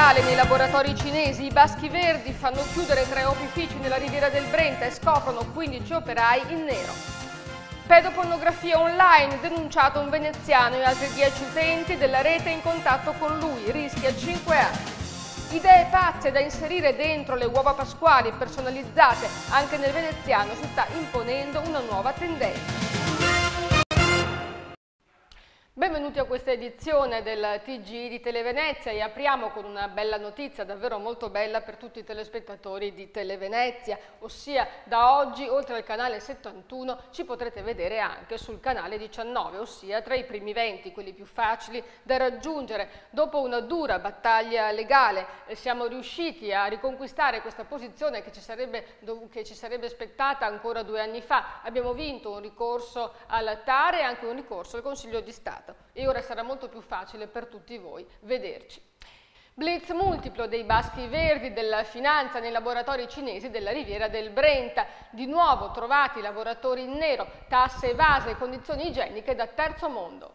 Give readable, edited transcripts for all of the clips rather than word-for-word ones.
illegale nei laboratori cinesi. I Baschi Verdi fanno chiudere 3 opifici nella Riviera del Brenta e scoprono 15 operai in nero. Pedopornografia online, denunciato un veneziano e altri 10 utenti della rete in contatto con lui, rischia 5 anni. Idee pazze da inserire dentro le uova pasquali personalizzate, anche nel veneziano si sta imponendo una nuova tendenza. Benvenuti a questa edizione del TG di Televenezia e apriamo con una bella notizia, davvero molto bella per tutti i telespettatori di Televenezia, ossia da oggi oltre al canale 71 ci potrete vedere anche sul canale 19, ossia tra i primi 20, quelli più facili da raggiungere. Dopo una dura battaglia legale siamo riusciti a riconquistare questa posizione che ci sarebbe spettata ancora 2 anni fa. Abbiamo vinto un ricorso al TAR e anche un ricorso al Consiglio di Stato. E ora sarà molto più facile per tutti voi vederci. Blitz multiplo dei Baschi Verdi della finanza nei laboratori cinesi della Riviera del Brenta. Di nuovo trovati lavoratori in nero, tasse evase e condizioni igieniche da terzo mondo.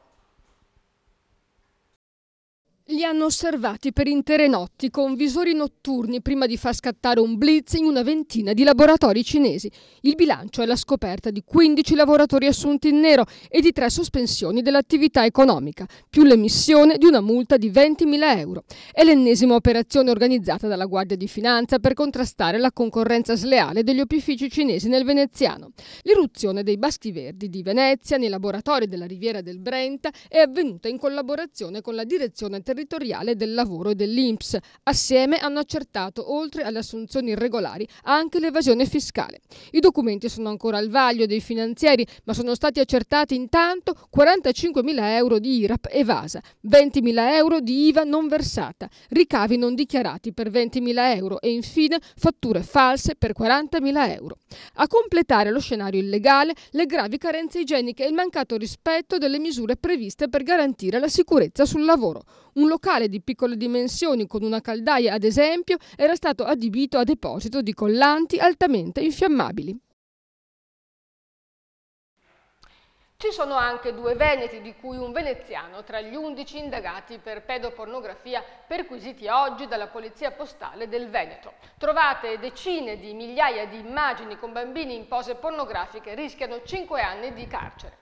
Li hanno osservati per intere notti con visori notturni prima di far scattare un blitz in una ventina di laboratori cinesi. Il bilancio è la scoperta di 15 lavoratori assunti in nero e di 3 sospensioni dell'attività economica, più l'emissione di una multa di 20.000 euro. È l'ennesima operazione organizzata dalla Guardia di Finanza per contrastare la concorrenza sleale degli opifici cinesi nel veneziano. L'irruzione dei Baschi Verdi di Venezia nei laboratori della Riviera del Brenta è avvenuta in collaborazione con la direzione territoriale del lavoro e dell'INPS. Assieme hanno accertato, oltre alle assunzioni irregolari, anche l'evasione fiscale. I documenti sono ancora al vaglio dei finanzieri, ma sono stati accertati intanto 45.000 euro di IRAP evasa, 20.000 euro di IVA non versata, ricavi non dichiarati per 20.000 euro e infine fatture false per 40.000 euro. A completare lo scenario illegale, le gravi carenze igieniche e il mancato rispetto delle misure previste per garantire la sicurezza sul lavoro. Un locale di piccole dimensioni con una caldaia, ad esempio, era stato adibito a deposito di collanti altamente infiammabili. Ci sono anche 2 veneti, di cui un veneziano, tra gli 11 indagati per pedopornografia perquisiti oggi dalla Polizia Postale del Veneto. Trovate decine di migliaia di immagini con bambini in pose pornografiche, rischiano 5 anni di carcere.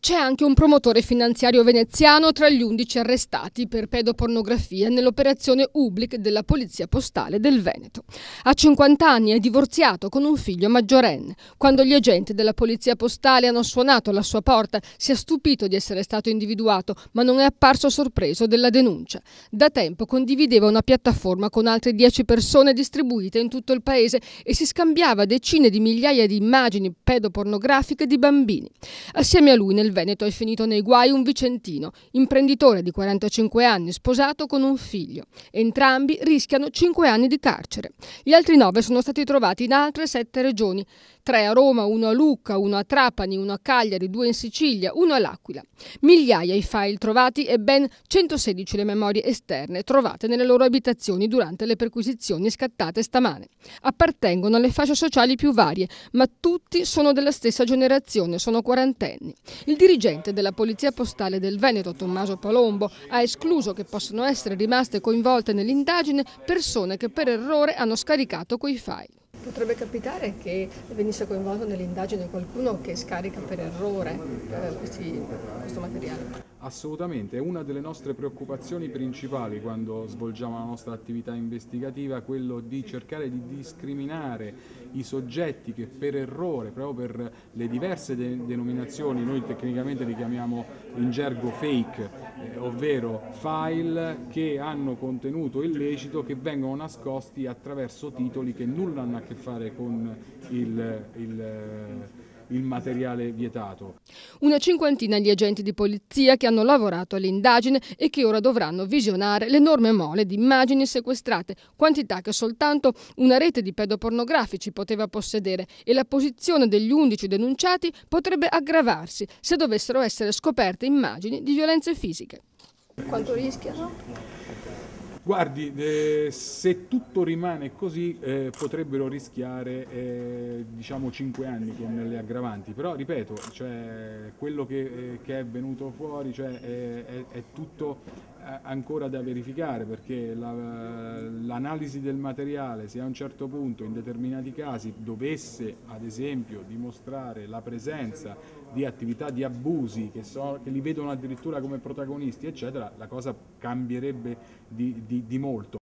C'è anche un promotore finanziario veneziano tra gli 11 arrestati per pedopornografia nell'operazione Ublik della Polizia Postale del Veneto. Ha 50 anni, è divorziato con un figlio maggiorenne. Quando gli agenti della Polizia Postale hanno suonato alla sua porta, si è stupito di essere stato individuato, ma non è apparso sorpreso della denuncia. Da tempo condivideva una piattaforma con altre 10 persone distribuite in tutto il paese e si scambiava decine di migliaia di immagini pedopornografiche di bambini. Assieme a lui nel Veneto è finito nei guai un vicentino, imprenditore di 45 anni, sposato con un figlio. Entrambi rischiano 5 anni di carcere. Gli altri 9 sono stati trovati in altre 7 regioni, 3 a Roma, 1 a Lucca, 1 a Trapani, 1 a Cagliari, 2 in Sicilia, 1 all'Aquila. Migliaia i file trovati e ben 116 le memorie esterne trovate nelle loro abitazioni durante le perquisizioni scattate stamane. Appartengono alle fasce sociali più varie, ma tutti sono della stessa generazione, sono quarantenni. Il dirigente della Polizia Postale del Veneto, Tommaso Palombo, ha escluso che possano essere rimaste coinvolte nell'indagine persone che per errore hanno scaricato quei file. Potrebbe capitare che venisse coinvolto nell'indagine qualcuno che scarica per errore questo materiale? Assolutamente, è una delle nostre preoccupazioni principali quando svolgiamo la nostra attività investigativa, quello di cercare di discriminare i soggetti che per errore, proprio per le diverse denominazioni, noi tecnicamente li chiamiamo in gergo fake, ovvero file che hanno contenuto illecito che vengono nascosti attraverso titoli che nulla hanno a che fare con il materiale vietato. Una cinquantina gli agenti di polizia che hanno lavorato all'indagine e che ora dovranno visionare l'enorme mole di immagini sequestrate, quantità che soltanto una rete di pedopornografici poteva possedere, e la posizione degli 11 denunciati potrebbe aggravarsi se dovessero essere scoperte immagini di violenze fisiche. Quanto rischiano? Guardi, se tutto rimane così potrebbero rischiare diciamo 5 anni con le aggravanti, però ripeto, cioè, quello che è venuto fuori, cioè, è tutto ancora da verificare, perché l'analisi del materiale, se a un certo punto in determinati casi dovesse ad esempio dimostrare la presenza di attività di abusi che li vedono addirittura come protagonisti eccetera, la cosa cambierebbe di molto.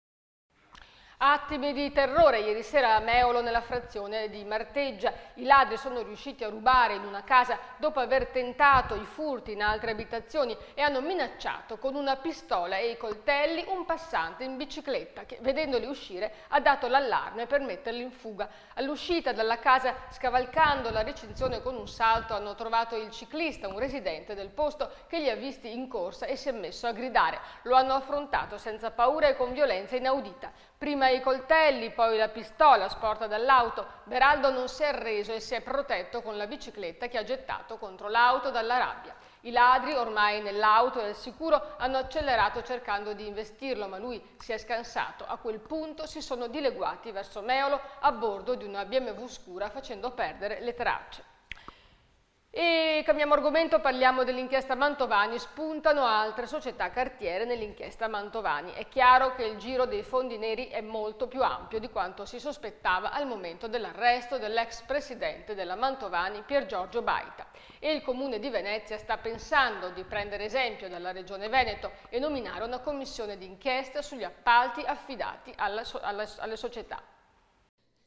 Attimi di terrore ieri sera a Meolo nella frazione di Marteggia. I ladri sono riusciti a rubare in una casa dopo aver tentato i furti in altre abitazioni e hanno minacciato con una pistola e i coltelli un passante in bicicletta che, vedendoli uscire, ha dato l'allarme per metterli in fuga. All'uscita dalla casa, scavalcando la recinzione con un salto, hanno trovato il ciclista, un residente del posto, che li ha visti in corsa e si è messo a gridare. Lo hanno affrontato senza paura e con violenza inaudita. Prima i coltelli, poi la pistola sporta dall'auto. Beraldo non si è arreso e si è protetto con la bicicletta che ha gettato contro l'auto dalla rabbia. I ladri, ormai nell'auto e al sicuro, hanno accelerato cercando di investirlo, ma lui si è scansato. A quel punto si sono dileguati verso Meolo a bordo di una BMW scura, facendo perdere le tracce. E cambiamo argomento, parliamo dell'inchiesta Mantovani. Spuntano altre società cartiere nell'inchiesta Mantovani. È chiaro che il giro dei fondi neri è molto più ampio di quanto si sospettava al momento dell'arresto dell'ex presidente della Mantovani, Piergiorgio Baita. E il Comune di Venezia sta pensando di prendere esempio dalla Regione Veneto e nominare una commissione d'inchiesta sugli appalti affidati alle società.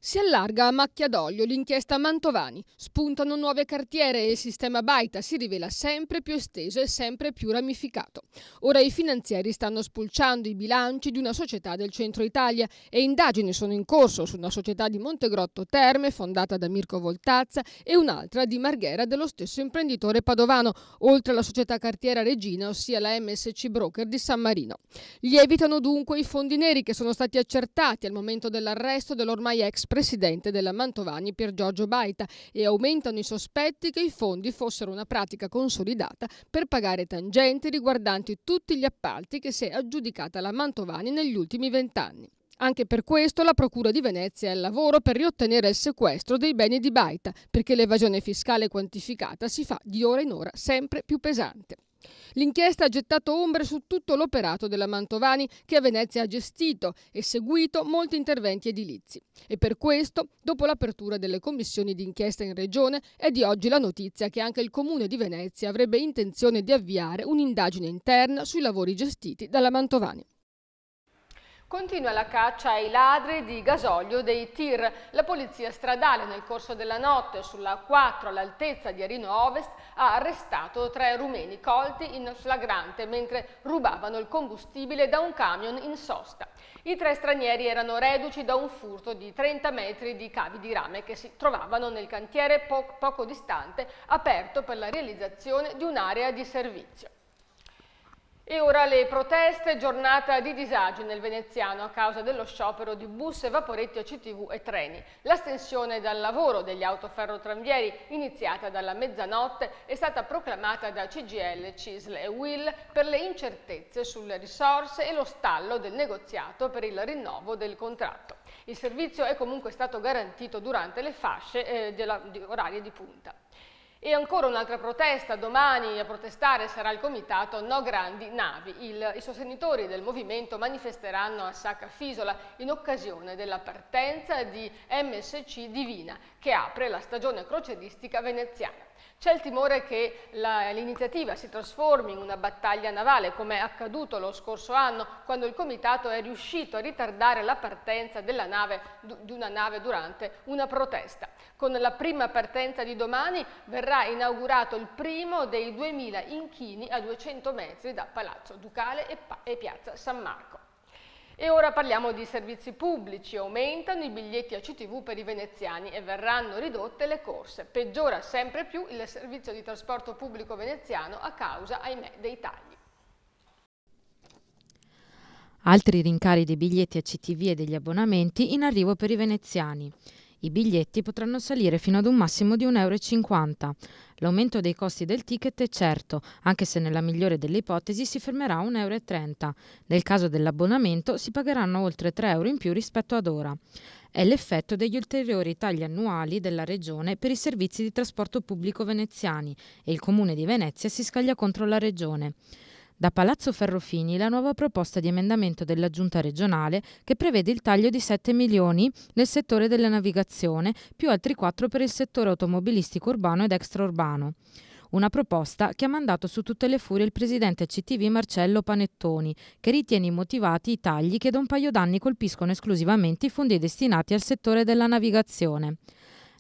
Si allarga a macchia d'olio l'inchiesta Mantovani, spuntano nuove cartiere e il sistema Baita si rivela sempre più esteso e sempre più ramificato. Ora i finanzieri stanno spulciando i bilanci di una società del centro Italia e indagini sono in corso su una società di Montegrotto Terme fondata da Mirko Voltazza e un'altra di Marghera dello stesso imprenditore padovano, oltre alla società cartiera Regina, ossia la MSC Broker di San Marino. Lievitano dunque i fondi neri che sono stati accertati al momento dell'arresto dell'ormai ex presidente della Mantovani Piergiorgio Baita e aumentano i sospetti che i fondi fossero una pratica consolidata per pagare tangenti riguardanti tutti gli appalti che si è aggiudicata la Mantovani negli ultimi 20 anni. Anche per questo la Procura di Venezia è al lavoro per riottenere il sequestro dei beni di Baita, perché l'evasione fiscale quantificata si fa di ora in ora sempre più pesante. L'inchiesta ha gettato ombre su tutto l'operato della Mantovani, che a Venezia ha gestito e seguito molti interventi edilizi. E per questo, dopo l'apertura delle commissioni d'inchiesta in Regione, è di oggi la notizia che anche il Comune di Venezia avrebbe intenzione di avviare un'indagine interna sui lavori gestiti dalla Mantovani. Continua la caccia ai ladri di gasolio dei tir. La polizia stradale nel corso della notte sulla A4 all'altezza di Arino Ovest ha arrestato 3 rumeni colti in flagrante mentre rubavano il combustibile da un camion in sosta. I 3 stranieri erano reduci da un furto di 30 metri di cavi di rame che si trovavano nel cantiere poco distante, aperto per la realizzazione di un'area di servizio. E ora le proteste, giornata di disagi nel veneziano a causa dello sciopero di bus, vaporetti, ACTV e treni. L'astensione dal lavoro degli autoferrotranvieri, iniziata dalla mezzanotte, è stata proclamata da CGIL, CISL e UIL per le incertezze sulle risorse e lo stallo del negoziato per il rinnovo del contratto. Il servizio è comunque stato garantito durante le fasce orarie di punta. E ancora un'altra protesta, domani a protestare sarà il comitato No Grandi Navi. I sostenitori del movimento manifesteranno a Sacca Fisola in occasione della partenza di MSC Divina, che apre la stagione crocieristica veneziana. C'è il timore che l'iniziativa si trasformi in una battaglia navale, come è accaduto lo scorso anno, quando il comitato è riuscito a ritardare la partenza di una nave durante una protesta. Con la prima partenza di domani verrà inaugurato il primo dei 2000 inchini a 200 metri da Palazzo Ducale e Piazza San Marco. E ora parliamo di servizi pubblici. Aumentano i biglietti ACTV per i veneziani e verranno ridotte le corse. Peggiora sempre più il servizio di trasporto pubblico veneziano a causa, ahimè, dei tagli. Altri rincari dei biglietti ACTV e degli abbonamenti in arrivo per i veneziani. I biglietti potranno salire fino ad un massimo di 1,50 €. L'aumento dei costi del ticket è certo, anche se nella migliore delle ipotesi si fermerà a 1,30 €. Nel caso dell'abbonamento si pagheranno oltre 3 € in più rispetto ad ora. È l'effetto degli ulteriori tagli annuali della Regione per i servizi di trasporto pubblico veneziani e il Comune di Venezia si scaglia contro la Regione. Da Palazzo Ferrofini la nuova proposta di emendamento della Giunta regionale che prevede il taglio di 7 milioni nel settore della navigazione, più altri 4 per il settore automobilistico urbano ed extraurbano. Una proposta che ha mandato su tutte le furie il presidente CTV Marcello Panettoni, che ritiene immotivati i tagli che da un paio d'anni colpiscono esclusivamente i fondi destinati al settore della navigazione.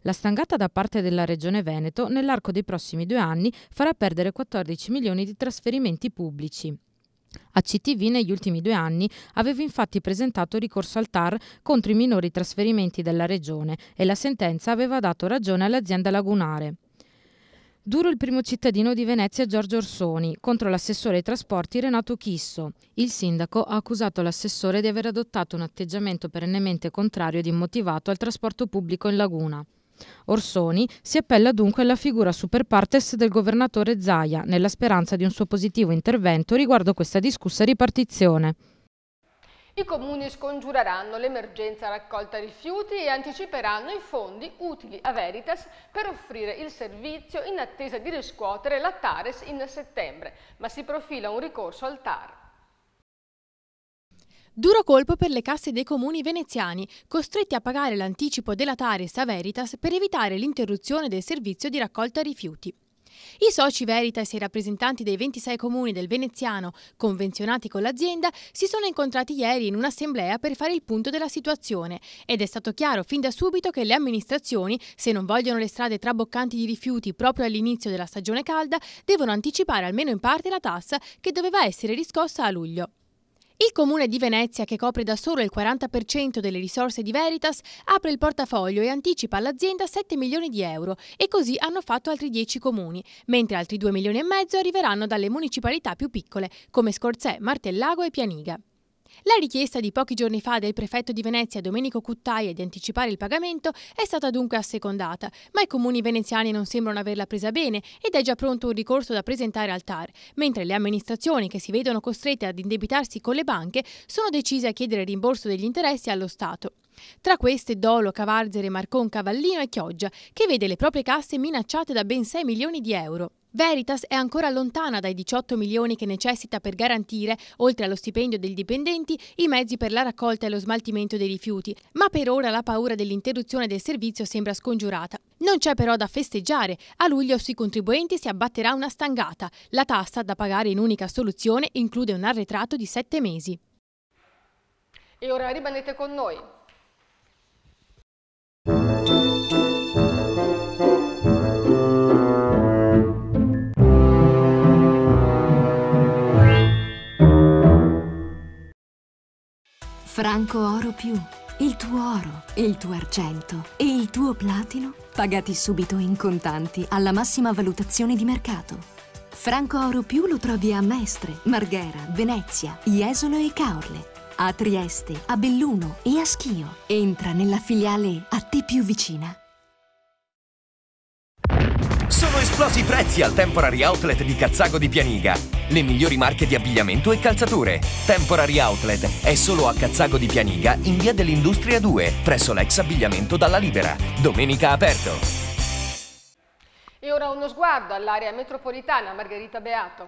La stangata da parte della Regione Veneto nell'arco dei prossimi 2 anni farà perdere 14 milioni di trasferimenti pubblici. ACTV negli ultimi 2 anni aveva infatti presentato ricorso al TAR contro i minori trasferimenti della Regione e la sentenza aveva dato ragione all'azienda lagunare. Duro il primo cittadino di Venezia Giorgio Orsoni contro l'assessore ai trasporti Renato Chisso. Il sindaco ha accusato l'assessore di aver adottato un atteggiamento perennemente contrario ed immotivato al trasporto pubblico in laguna. Orsoni si appella dunque alla figura super partes del governatore Zaia, nella speranza di un suo positivo intervento riguardo questa discussa ripartizione. I comuni scongiureranno l'emergenza raccolta rifiuti e anticiperanno i fondi utili a Veritas per offrire il servizio in attesa di riscuotere la Tares in settembre, ma si profila un ricorso al TAR. Duro colpo per le casse dei comuni veneziani, costretti a pagare l'anticipo della Tares a Veritas per evitare l'interruzione del servizio di raccolta rifiuti. I soci Veritas e i rappresentanti dei 26 comuni del veneziano, convenzionati con l'azienda, si sono incontrati ieri in un'assemblea per fare il punto della situazione ed è stato chiaro fin da subito che le amministrazioni, se non vogliono le strade traboccanti di rifiuti proprio all'inizio della stagione calda, devono anticipare almeno in parte la tassa che doveva essere riscossa a luglio. Il Comune di Venezia, che copre da solo il 40% delle risorse di Veritas, apre il portafoglio e anticipa all'azienda 7 milioni di euro e così hanno fatto altri 10 comuni, mentre altri 2 milioni e mezzo arriveranno dalle municipalità più piccole come Scorzè, Martellago e Pianiga. La richiesta di pochi giorni fa del prefetto di Venezia Domenico Cuttaia di anticipare il pagamento è stata dunque assecondata, ma i comuni veneziani non sembrano averla presa bene ed è già pronto un ricorso da presentare al TAR, mentre le amministrazioni che si vedono costrette ad indebitarsi con le banche sono decise a chiedere il rimborso degli interessi allo Stato. Tra queste Dolo, Cavarzere, Marcon, Cavallino e Chioggia, che vede le proprie casse minacciate da ben 6 milioni di euro. Veritas è ancora lontana dai 18 milioni che necessita per garantire, oltre allo stipendio dei dipendenti, i mezzi per la raccolta e lo smaltimento dei rifiuti, ma per ora la paura dell'interruzione del servizio sembra scongiurata. Non c'è però da festeggiare, a luglio sui contribuenti si abbatterà una stangata. La tassa, da pagare in unica soluzione, include un arretrato di 7 mesi. E ora rimanete con noi. Franco Oro Più, il tuo oro, il tuo argento e il tuo platino pagati subito in contanti alla massima valutazione di mercato. Franco Oro Più lo trovi a Mestre, Marghera, Venezia, Jesolo e Caorle, a Trieste, a Belluno e a Schio. Entra nella filiale a te più vicina. Sono esplosi i prezzi al Temporary Outlet di Cazzago di Pianiga. Le migliori marche di abbigliamento e calzature. Temporary Outlet è solo a Cazzago di Pianiga in via dell'Industria 2, presso l'ex abbigliamento Dalla Libera. Domenica aperto. E ora uno sguardo all'area metropolitana. Margherita Beato.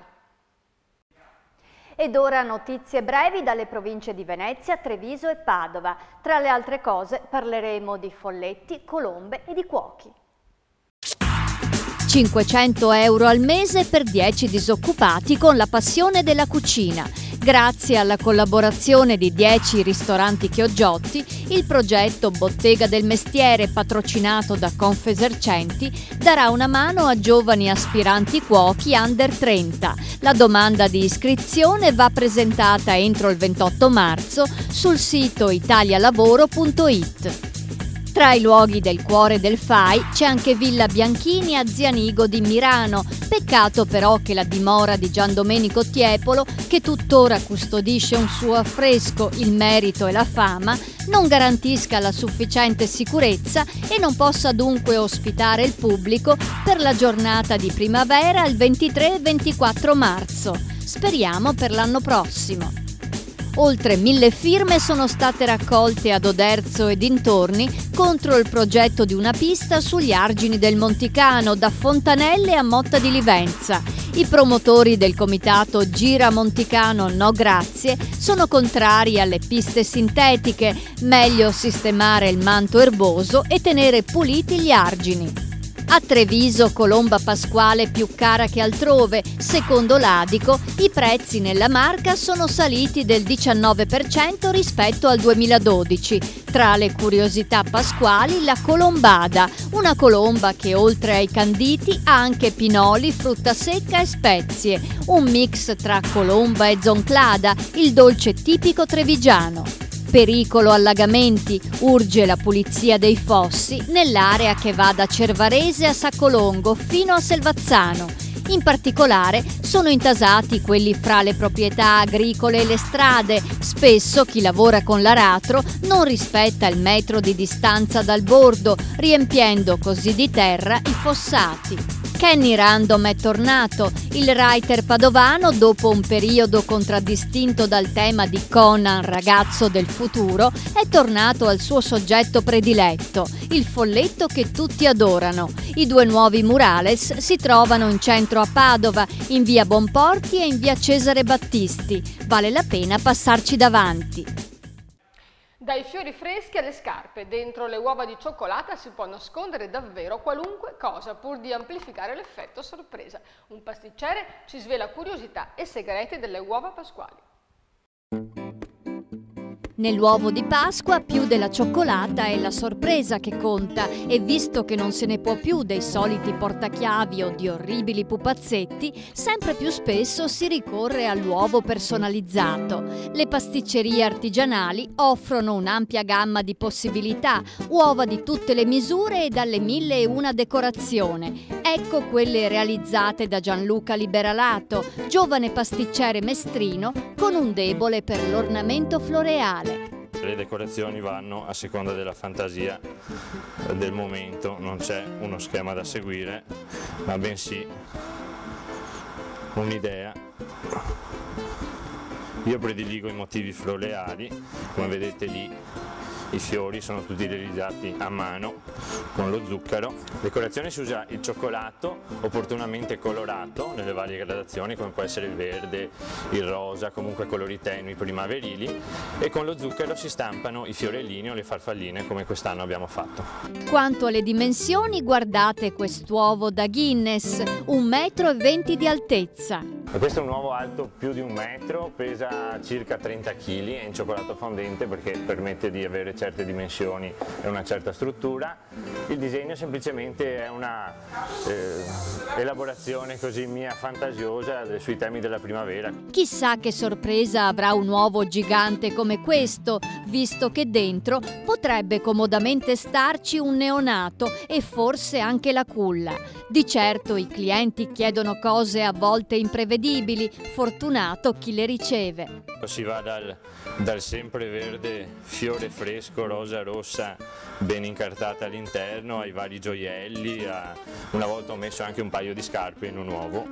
Ed ora notizie brevi dalle province di Venezia, Treviso e Padova. Tra le altre cose parleremo di folletti, colombe e di cuochi. 500 euro al mese per 10 disoccupati con la passione della cucina. Grazie alla collaborazione di 10 ristoranti Chiogiotti, il progetto Bottega del Mestiere, patrocinato da Confesercenti, darà una mano a giovani aspiranti cuochi under 30. La domanda di iscrizione va presentata entro il 28 marzo sul sito italialavoro.it. Tra i luoghi del cuore del FAI c'è anche Villa Bianchini a Zianigo di Mirano. Peccato però che la dimora di Gian Domenico Tiepolo, che tuttora custodisce un suo affresco, il merito e la fama, non garantisca la sufficiente sicurezza e non possa dunque ospitare il pubblico per la giornata di primavera il 23 e 24 marzo. Speriamo per l'anno prossimo. Oltre 1000 firme sono state raccolte ad Oderzo e dintorni contro il progetto di una pista sugli argini del Monticano, da Fontanelle a Motta di Livenza. I promotori del comitato Gira Monticano No Grazie sono contrari alle piste sintetiche, meglio sistemare il manto erboso e tenere puliti gli argini. A Treviso colomba pasquale più cara che altrove. Secondo l'Adico, i prezzi nella Marca sono saliti del 19% rispetto al 2012. Tra le curiosità pasquali, la colombada, una colomba che oltre ai canditi ha anche pinoli, frutta secca e spezie. Un mix tra colomba e zonclada, il dolce tipico trevigiano. Pericolo allagamenti, urge la pulizia dei fossi nell'area che va da Cervarese a Saccolongo fino a Selvazzano. In particolare sono intasati quelli fra le proprietà agricole e le strade. Spesso chi lavora con l'aratro non rispetta il metro di distanza dal bordo, riempiendo così di terra i fossati. Kenny Random è tornato. Il writer padovano, dopo un periodo contraddistinto dal tema di Conan, ragazzo del futuro, è tornato al suo soggetto prediletto, il folletto che tutti adorano. I due nuovi murales si trovano in centro a Padova, in via Bonporti e in via Cesare Battisti. Vale la pena passarci davanti. Dai fiori freschi alle scarpe, dentro le uova di cioccolata si può nascondere davvero qualunque cosa pur di amplificare l'effetto sorpresa. Un pasticcere ci svela curiosità e segreti delle uova pasquali. Nell'uovo di Pasqua più della cioccolata è la sorpresa che conta e visto che non se ne può più dei soliti portachiavi o di orribili pupazzetti, sempre più spesso si ricorre all'uovo personalizzato. Le pasticcerie artigianali offrono un'ampia gamma di possibilità, uova di tutte le misure e dalle 1001 decorazione. Ecco quelle realizzate da Gianluca Liberalato, giovane pasticcere mestrino con un debole per l'ornamento floreale. Le decorazioni vanno a seconda della fantasia del momento, non c'è uno schema da seguire, ma bensì un'idea. Io prediligo i motivi floreali, come vedete lì i fiori sono tutti realizzati a mano con lo zucchero. In decorazione si usa il cioccolato opportunamente colorato nelle varie gradazioni, come può essere il verde, il rosa, comunque colori tenui primaverili, e con lo zucchero si stampano i fiorellini o le farfalline come quest'anno abbiamo fatto. Quanto alle dimensioni, guardate quest'uovo da Guinness, 1,20 m di altezza. E questo è un uovo alto più di 1 metro, pesa circa 30 kg, è in cioccolato fondente perché permette di avere certe dimensioni e una certa struttura. Il disegno semplicemente è una elaborazione così mia fantasiosa sui temi della primavera. Chissà che sorpresa avrà un uovo gigante come questo, visto che dentro potrebbe comodamente starci un neonato e forse anche la culla. Di certo i clienti chiedono cose a volte imprevedibili, fortunato chi le riceve. Si va dal sempreverde fiore fresco, rosa rossa ben incartata all'interno, ai vari gioielli, una volta ho messo anche un paio di scarpe in un uovo.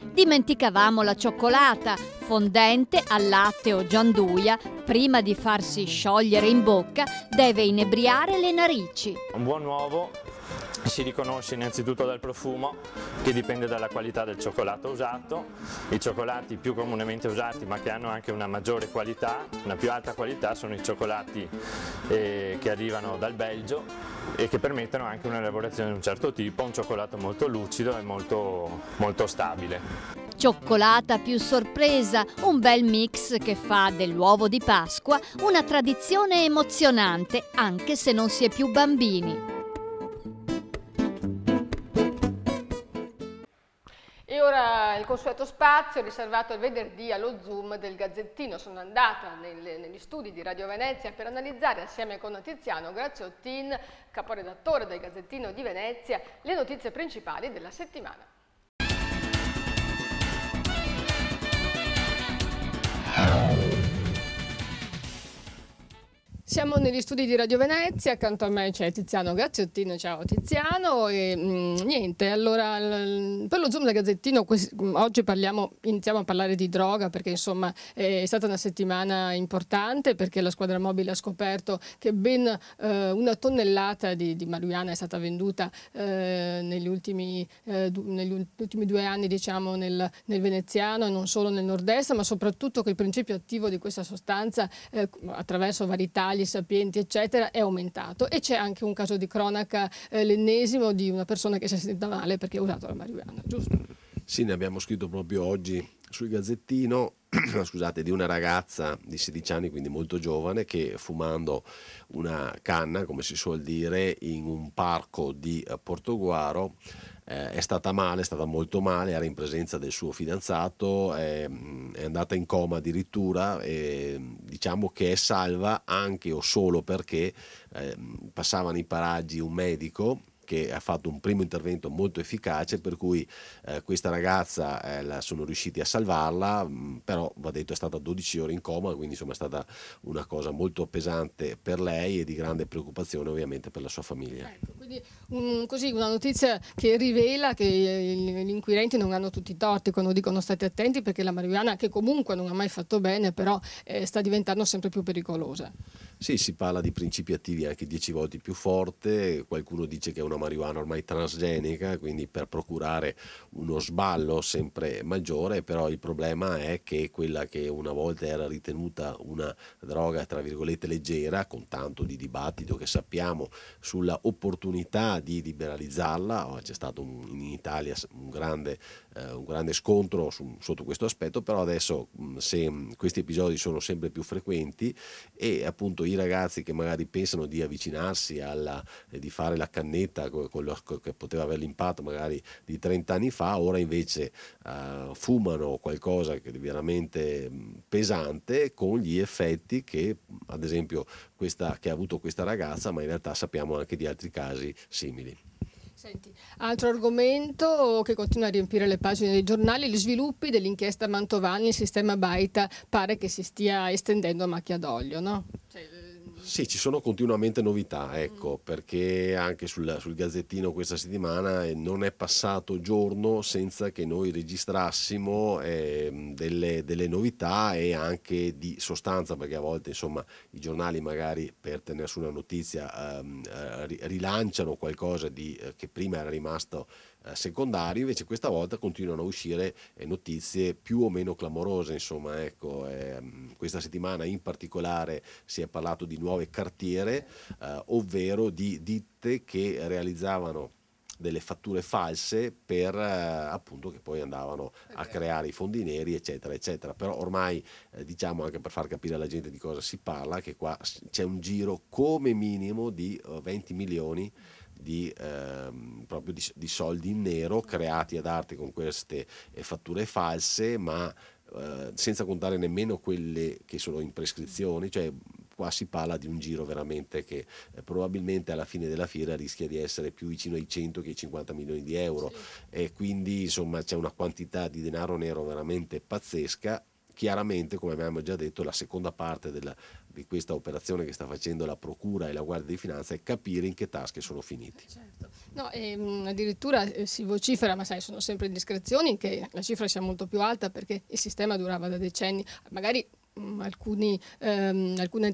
Dimenticavamo la cioccolata, fondente al latte o gianduia, prima di farsi sciogliere in bocca deve inebriare le narici. Un buon uovo si riconosce innanzitutto dal profumo, che dipende dalla qualità del cioccolato usato. I cioccolati più comunemente usati ma che hanno anche una maggiore qualità, una più alta qualità, sono i cioccolati che arrivano dal Belgio e che permettono anche un'elaborazione di un certo tipo, un cioccolato molto lucido e molto stabile. Cioccolata più sorpresa, un bel mix che fa dell'uovo di Pasqua una tradizione emozionante, anche se non si è più bambini. E ora il consueto spazio riservato il venerdì allo Zoom del Gazzettino. Sono andata negli studi di Radio Venezia per analizzare assieme con Tiziano Graziottin, caporedattore del Gazzettino di Venezia, le notizie principali della settimana. Siamo negli studi di Radio Venezia, accanto a me c'è Tiziano Graziottino. Ciao Tiziano. E niente, allora per lo Zoom del Gazzettino oggi iniziamo a parlare di droga, perché insomma è stata una settimana importante, perché la squadra mobile ha scoperto che ben 1 tonnellata di marijuana è stata venduta negli ultimi 2 anni, diciamo, nel veneziano, e non solo nel nord-est, ma soprattutto che il principio attivo di questa sostanza attraverso vari tagli sapienti eccetera è aumentato, e c'è anche un caso di cronaca, l'ennesimo, di una persona che si è sentita male perché ha usato la marijuana, giusto? Sì, ne abbiamo scritto proprio oggi sul Gazzettino, scusate, di una ragazza di 16 anni, quindi molto giovane, che fumando una canna, come si suol dire, in un parco di Portogruaro è stata molto male, era in presenza del suo fidanzato, è andata in coma addirittura, e diciamo che è salva anche o solo perché passava nei paraggi un medico che ha fatto un primo intervento molto efficace, per cui questa ragazza sono riusciti a salvarla, però va detto è stata 12 ore in coma, quindi insomma è stata una cosa molto pesante per lei e di grande preoccupazione ovviamente per la sua famiglia. Ecco, quindi così una notizia che rivela che gli inquirenti non hanno tutti i torti quando dicono state attenti, perché la marijuana, che comunque non ha mai fatto bene, però sta diventando sempre più pericolosa. Sì, si parla di principi attivi anche 10 volte più forte, qualcuno dice che è una marijuana ormai transgenica, quindi per procurare uno sballo sempre maggiore, però il problema è che quella che una volta era ritenuta una droga tra virgolette leggera, con tanto di dibattito che sappiamo sulla opportunità di liberalizzarla, c'è stato in Italia un grande scontro sotto questo aspetto, però adesso se questi episodi sono sempre più frequenti e appunto i ragazzi che magari pensano di avvicinarsi di fare la cannetta che poteva avere l'impatto magari di 30 anni fa, ora invece fumano qualcosa che è veramente pesante, con gli effetti che ad esempio che ha avuto questa ragazza, ma in realtà sappiamo anche di altri casi simili. Senti, altro argomento che continua a riempire le pagine dei giornali: gli sviluppi dell'inchiesta Mantovani, il sistema Baita pare che si stia estendendo a macchia d'olio, no? Sì, ci sono continuamente novità, ecco, perché anche sul Gazzettino questa settimana non è passato giorno senza che noi registrassimo delle novità e anche di sostanza, perché a volte insomma i giornali magari per tenere su una notizia rilanciano qualcosa che prima era rimasto secondario, invece questa volta continuano a uscire notizie più o meno clamorose, insomma, ecco, questa settimana in particolare si è parlato di nuove cartiere, ovvero di ditte che realizzavano delle fatture false per appunto che poi andavano a creare i fondi neri eccetera eccetera, però ormai diciamo, anche per far capire alla gente di cosa si parla, che qua c'è un giro come minimo di 20 milioni proprio di soldi in nero creati ad arte con queste fatture false, ma senza contare nemmeno quelle che sono in prescrizione, cioè qua si parla di un giro veramente che probabilmente alla fine della fiera rischia di essere più vicino ai 100 che ai 50 milioni di euro, sì. E quindi insomma c'è una quantità di denaro nero veramente pazzesca. Chiaramente, come abbiamo già detto, la seconda parte di questa operazione che sta facendo la Procura e la Guardia di Finanza è capire in che tasche sono finiti. Certo. No, addirittura si vocifera, ma sai, sono sempre indiscrezioni, che la cifra sia molto più alta perché il sistema durava da decenni. Magari alcune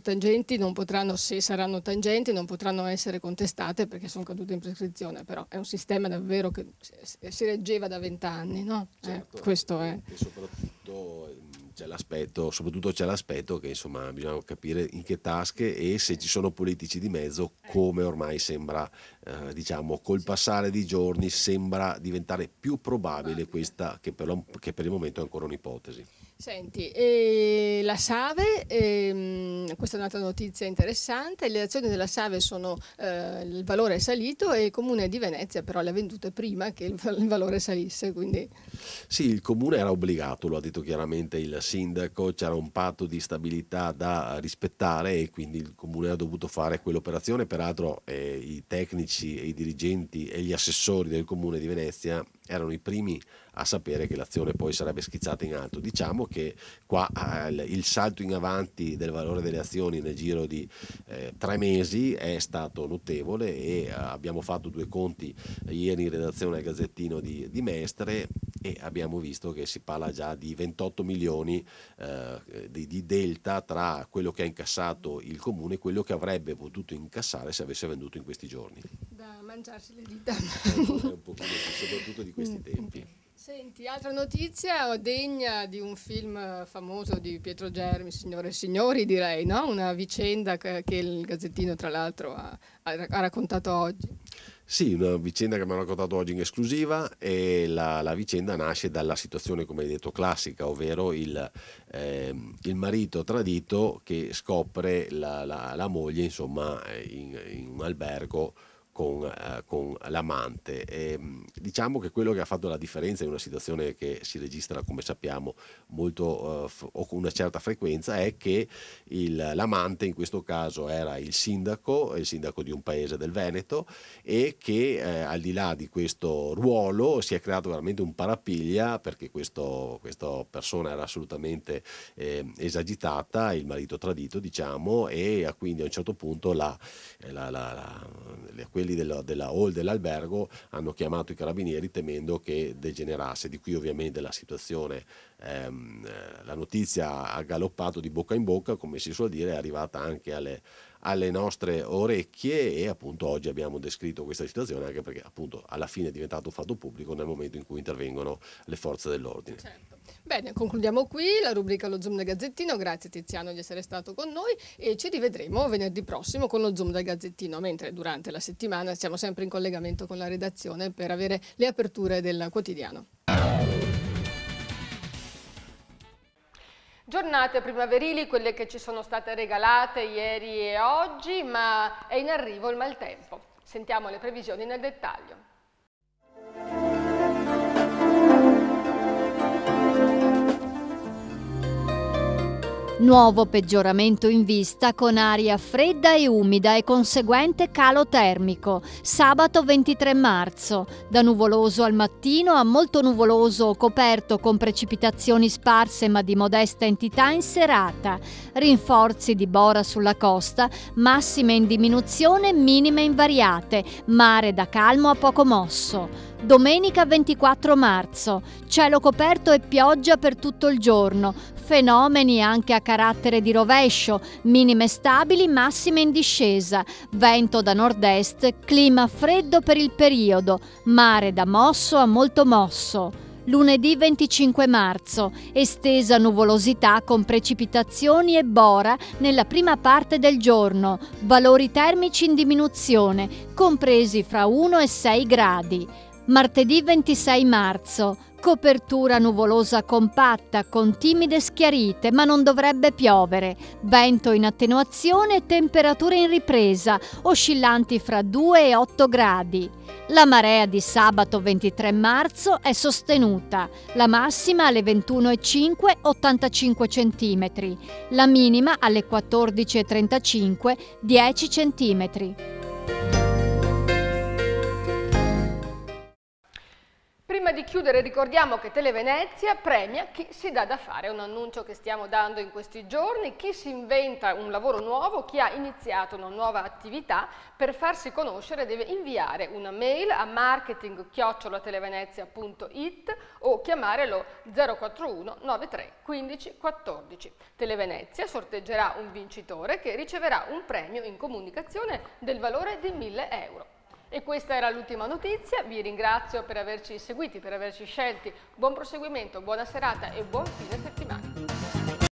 tangenti non potranno, se saranno tangenti, non potranno essere contestate perché sono cadute in prescrizione, però è un sistema davvero che si reggeva da 20 anni, no? Certo, questo è. E soprattutto c'è l'aspetto che insomma bisogna capire in che tasche e se ci sono politici di mezzo, come ormai sembra, diciamo, col passare dei giorni sembra diventare più probabile questa, che per il momento è ancora un'ipotesi. Senti, la SAVE, questa è un'altra notizia interessante, le azioni della SAVE il valore è salito e il Comune di Venezia però le ha vendute prima che il valore salisse, quindi. Sì, il Comune era obbligato, lo ha detto chiaramente il sindaco, c'era un patto di stabilità da rispettare e quindi il Comune ha dovuto fare quell'operazione, peraltro i tecnici e i dirigenti e gli assessori del Comune di Venezia erano i primi a sapere che l'azione poi sarebbe schizzata in alto. Diciamo che qua il salto in avanti del valore delle azioni nel giro di 3 mesi è stato notevole, e abbiamo fatto 2 conti ieri in redazione al Gazzettino di Mestre, e abbiamo visto che si parla già di 28 milioni di delta tra quello che ha incassato il comune e quello che avrebbe potuto incassare se avesse venduto in questi giorni. Da mangiarsi le dita. Un pochino, soprattutto di questi tempi. Senti, altra notizia degna di un film famoso di Pietro Germi, Signore e signori, direi, no? Una vicenda che il Gazzettino tra l'altro ha raccontato oggi. Sì, una vicenda che mi hanno raccontato oggi in esclusiva, e la vicenda nasce dalla situazione, come hai detto, classica, ovvero il marito tradito che scopre la moglie, insomma, in un albergo con l'amante. Diciamo che quello che ha fatto la differenza in una situazione che si registra, come sappiamo, molto o con una certa frequenza, è che l'amante in questo caso era il sindaco di un paese del Veneto, e che al di là di questo ruolo si è creato veramente un parapiglia, perché questa persona era assolutamente esagitata, il marito tradito, diciamo, e quindi a un certo punto quelli della hall dell'albergo hanno chiamato i carabinieri temendo che degenerasse. Di qui ovviamente la situazione, la notizia ha galoppato di bocca in bocca, come si suol dire, è arrivata anche alle nostre orecchie, e appunto oggi abbiamo descritto questa situazione, anche perché appunto alla fine è diventato un fatto pubblico nel momento in cui intervengono le forze dell'ordine. Certo. Bene, concludiamo qui la rubrica Lo Zoom del Gazzettino. Grazie Tiziano di essere stato con noi, e ci rivedremo venerdì prossimo con lo Zoom del Gazzettino, mentre durante la settimana siamo sempre in collegamento con la redazione per avere le aperture del quotidiano. Giornate primaverili, quelle che ci sono state regalate ieri e oggi, ma è in arrivo il maltempo. Sentiamo le previsioni nel dettaglio. Nuovo peggioramento in vista con aria fredda e umida e conseguente calo termico. Sabato 23 marzo, da nuvoloso al mattino a molto nuvoloso o coperto con precipitazioni sparse ma di modesta entità in serata. Rinforzi di bora sulla costa, massime in diminuzione, minime invariate, mare da calmo a poco mosso. Domenica 24 marzo, cielo coperto e pioggia per tutto il giorno, fenomeni anche a carattere di rovescio, minime stabili, massime in discesa, vento da nord-est, clima freddo per il periodo, mare da mosso a molto mosso. Lunedì 25 marzo, estesa nuvolosità con precipitazioni e bora nella prima parte del giorno, valori termici in diminuzione, compresi fra 1 e 6 gradi. Martedì 26 marzo, copertura nuvolosa compatta con timide schiarite, ma non dovrebbe piovere. Vento in attenuazione e temperature in ripresa, oscillanti fra 2 e 8 gradi. La marea di sabato 23 marzo è sostenuta, la massima alle 21:05 85 cm, la minima alle 14:35 10 cm. Prima di chiudere ricordiamo che Televenezia premia chi si dà da fare, è un annuncio che stiamo dando in questi giorni, chi si inventa un lavoro nuovo, chi ha iniziato una nuova attività. Per farsi conoscere deve inviare una mail a marketing@televenezia.it o chiamare lo 041 93 15 14. Televenezia sorteggerà un vincitore che riceverà un premio in comunicazione del valore di 1.000 euro. E questa era l'ultima notizia, vi ringrazio per averci seguiti, per averci scelti. Buon proseguimento, buona serata e buon fine settimana.